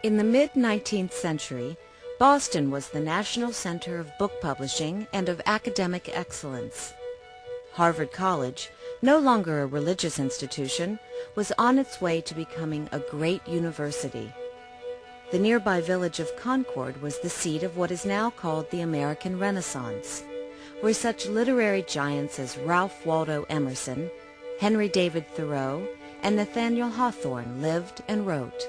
In the mid-19th century, Boston was the national center of book publishing and of academic excellence. Harvard College, no longer a religious institution, was on its way to becoming a great university. The nearby village of Concord was the seat of what is now called the American Renaissance, where such literary giants as Ralph Waldo Emerson, Henry David Thoreau, and Nathaniel Hawthorne lived and wrote.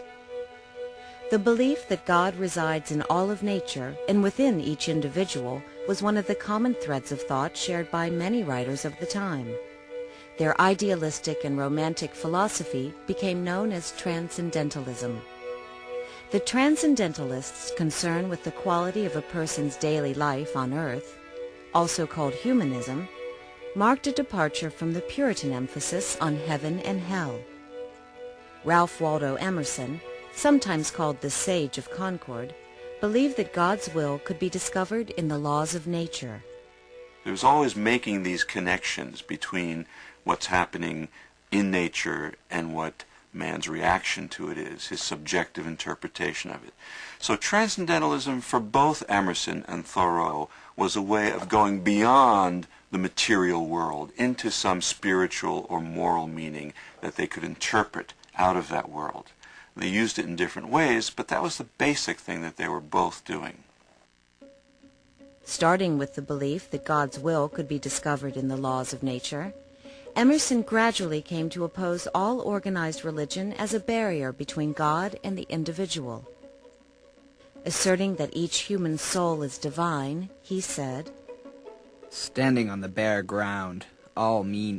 The belief that God resides in all of nature and within each individual was one of the common threads of thought shared by many writers of the time. Their idealistic and romantic philosophy became known as Transcendentalism. The Transcendentalists' concern with the quality of a person's daily life on earth, also called humanism, marked a departure from the Puritan emphasis on heaven and hell. Ralph Waldo Emerson, sometimes called the Sage of Concord, believed that God's will could be discovered in the laws of nature. It was always making these connections between what's happening in nature and what man's reaction to it is, his subjective interpretation of it. So Transcendentalism for both Emerson and Thoreau was a way of going beyond the material world into some spiritual or moral meaning that they could interpret out of that world. They used it in different ways, but that was the basic thing that they were both doing. Starting with the belief that God's will could be discovered in the laws of nature, Emerson gradually came to oppose all organized religion as a barrier between God and the individual. Asserting that each human soul is divine, he said, "Standing on the bare ground, all mean